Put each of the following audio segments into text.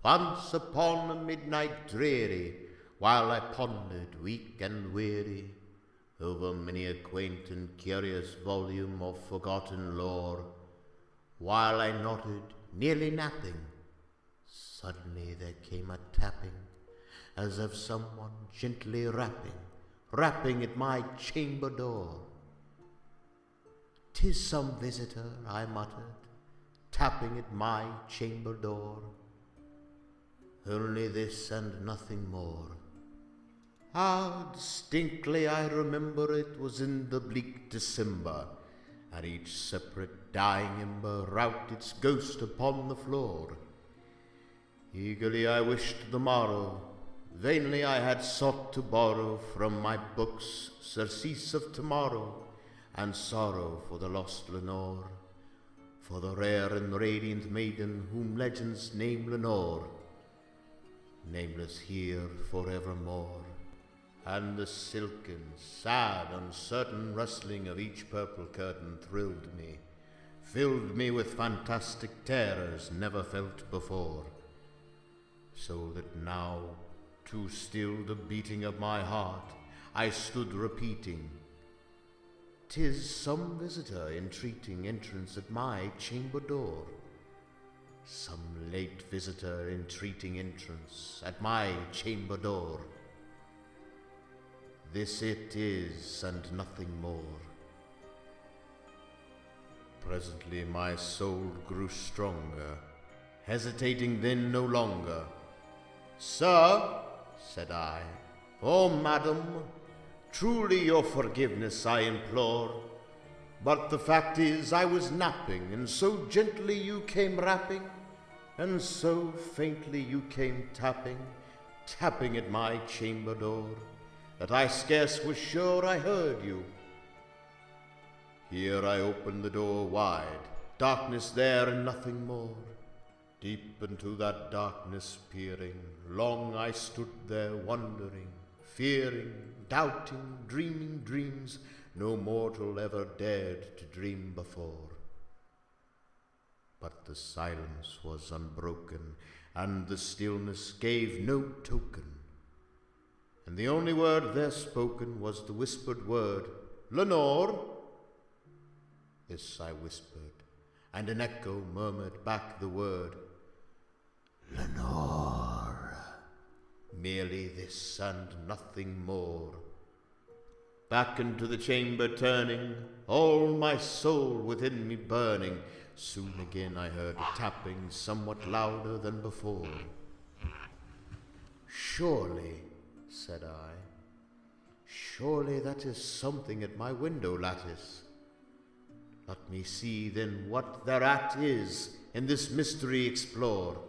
once upon a midnight dreary, while I pondered, weak and weary, over many a quaint and curious volume of forgotten lore, while I nodded, nearly napping, suddenly there came a tapping, as of someone gently rapping at my chamber door. "'Tis some visitor," I muttered, tapping at my chamber door. Only this and nothing more. How distinctly I remember it was in the bleak December, and each separate dying ember wrought its ghost upon the floor. Eagerly I wished the morrow, vainly I had sought to borrow from my books surcease of tomorrow, and sorrow for the lost Lenore, for the rare and radiant maiden whom legends name Lenore, nameless here forevermore. And the silken, sad, uncertain rustling of each purple curtain thrilled me, filled me with fantastic terrors never felt before, so that now, to still the beating of my heart, I stood repeating, "'Tis some visitor entreating entrance at my chamber door, some late visitor entreating entrance at my chamber door. This it is, and nothing more." Presently my soul grew stronger, hesitating then no longer. "Sir," said I, "oh, madam, truly your forgiveness I implore, but the fact is I was napping, and so gently you came rapping, and so faintly you came tapping at my chamber door, that I scarce was sure I heard you. Here I opened the door wide, darkness there and nothing more. Deep into that darkness peering, long I stood there wondering, fearing, doubting, dreaming dreams no mortal ever dared to dream before. But the silence was unbroken, and the stillness gave no token, and the only word there spoken was the whispered word, "Lenore." This I whispered, and an echo murmured back the word, "Lenore." Merely this and nothing more. Back into the chamber turning, all my soul within me burning, soon again I heard a tapping somewhat louder than before. "Surely," said I, "surely that is something at my window lattice. Let me see then what thereat is, and this mystery explore.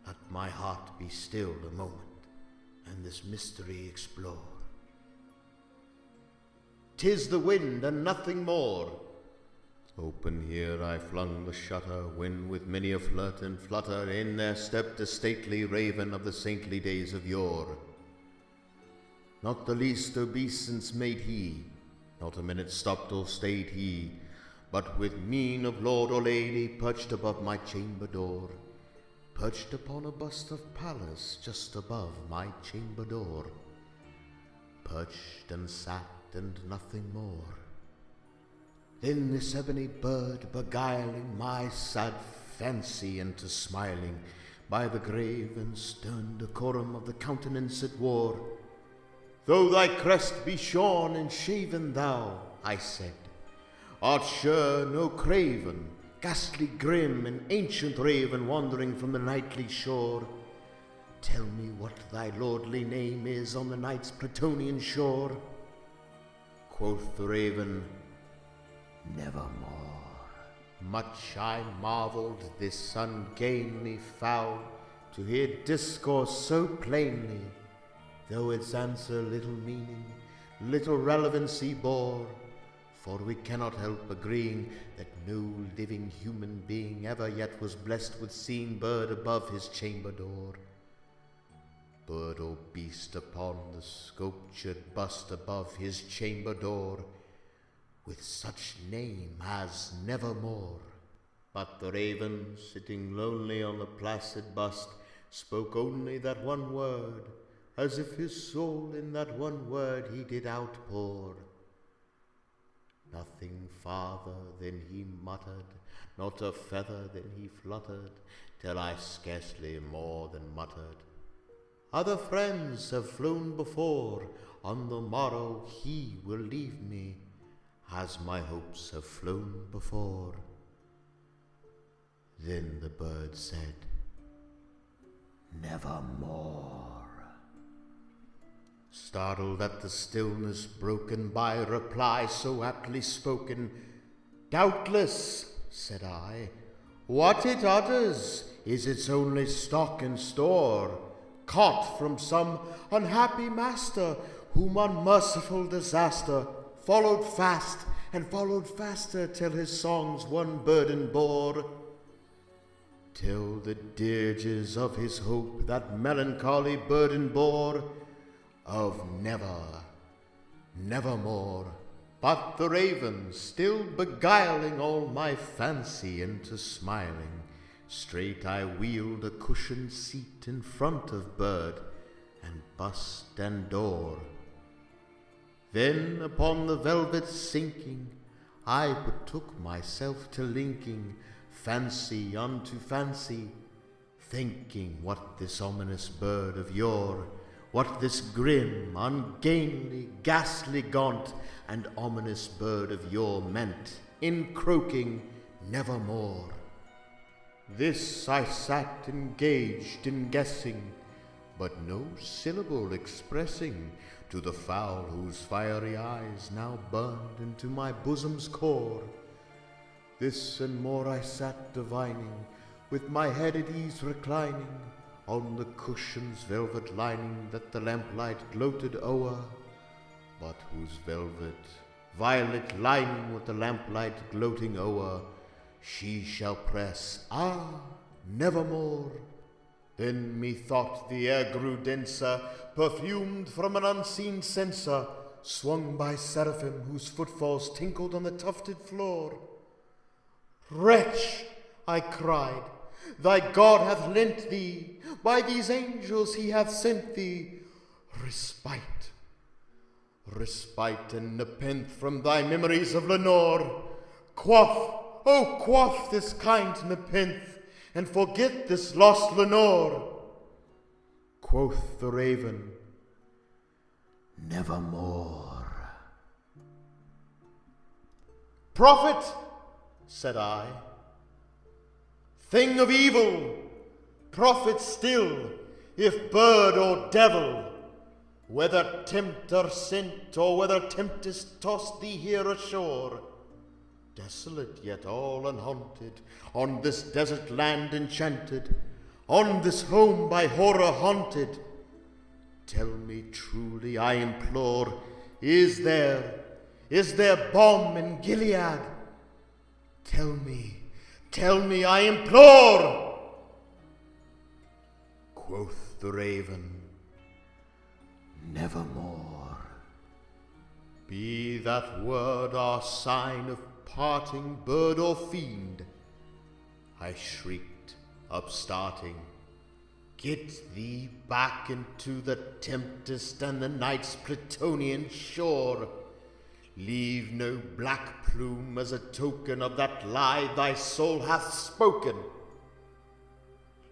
Let my heart be still a moment, and this mystery explore. 'Tis the wind and nothing more." Open here I flung the shutter, when with many a flirt and flutter in there stepped a stately raven of the saintly days of yore. Not the least obeisance made he, not a minute stopped or stayed he, but with mien of lord or lady perched above my chamber door, perched upon a bust of Pallas just above my chamber door, perched and sat and nothing more. Then this ebony bird beguiling my sad fancy into smiling, by the grave and stern decorum of the countenance it wore, "Though thy crest be shorn and shaven, thou," I said, "art sure no craven, ghastly grim and ancient raven wandering from the nightly shore. Tell me what thy lordly name is on the night's Plutonian shore." Quoth the raven, "Nevermore." Much I marveled this ungainly fowl to hear discourse so plainly, though its answer little meaning, little relevancy bore, for we cannot help agreeing that no living human being ever yet was blessed with seeing bird above his chamber door, bird or beast upon the sculptured bust above his chamber door, with such name as Nevermore. But the raven, sitting lonely on the placid bust, spoke only that one word, as if his soul in that one word he did outpour. Nothing farther than he muttered, not a feather than he fluttered, till I scarcely more than muttered, "Other friends have flown before, on the morrow he will leave me, as my hopes have flown before." Then the bird said, "Nevermore." Startled at the stillness broken by a reply so aptly spoken, "Doubtless," said I, "what it utters is its only stock and store, caught from some unhappy master, whom unmerciful disaster followed fast and followed faster, till his songs one burden bore, till the dirges of his hope that melancholy burden bore, of never, nevermore." But the raven, still beguiling all my fancy into smiling, straight I wheeled a cushioned seat in front of bird, and bust and door. Then upon the velvet sinking, I betook myself to linking fancy unto fancy, thinking what this ominous bird of yore, what this grim, ungainly, ghastly, gaunt, and ominous bird of yore meant in croaking "Nevermore." This I sat engaged in guessing, but no syllable expressing to the fowl whose fiery eyes now burned into my bosom's core. This and more I sat divining, with my head at ease reclining on the cushion's velvet lining that the lamplight gloated o'er, but whose velvet, violet lining with the lamplight gloating o'er, she shall press, nevermore. Then methought the air grew denser, perfumed from an unseen censer, swung by seraphim whose footfalls tinkled on the tufted floor. "Wretch," I cried, "thy God hath lent thee, by these angels he hath sent thee, respite, respite and nepenthe from thy memories of Lenore. Quaff, oh quaff this kind nepenthe, and forget this lost Lenore." Quoth the raven, "Nevermore." "Prophet," said I, "thing of evil, prophet still, if bird or devil, whether tempter sent or whether tempest tossed thee here ashore, desolate yet all unhaunted, on this desert land enchanted, on this home by horror haunted, tell me truly, I implore, is there balm in Gilead? Tell me, I implore." Quoth the raven, "Nevermore." Be that word our sign of parting, bird or fiend, I shrieked, upstarting, "Get thee back into the tempest and the night's Plutonian shore. Leave no black plume as a token of that lie thy soul hath spoken.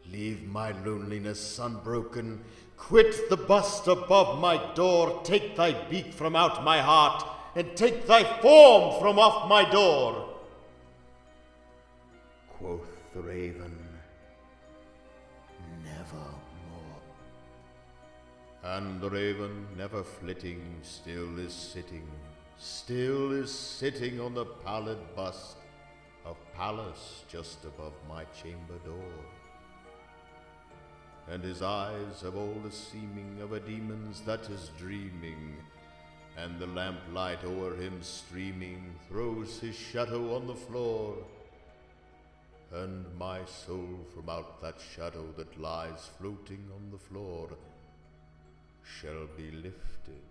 Leave my loneliness unbroken, quit the bust above my door, take thy beak from out my heart, and take thy form from off my door." Quoth the raven, "Nevermore." And the raven, never flitting, still is sitting on the pallid bust of Pallas just above my chamber door. And his eyes have all the seeming of a demon's that is dreaming, and the lamplight o'er him streaming throws his shadow on the floor, and my soul from out that shadow that lies floating on the floor shall be lifted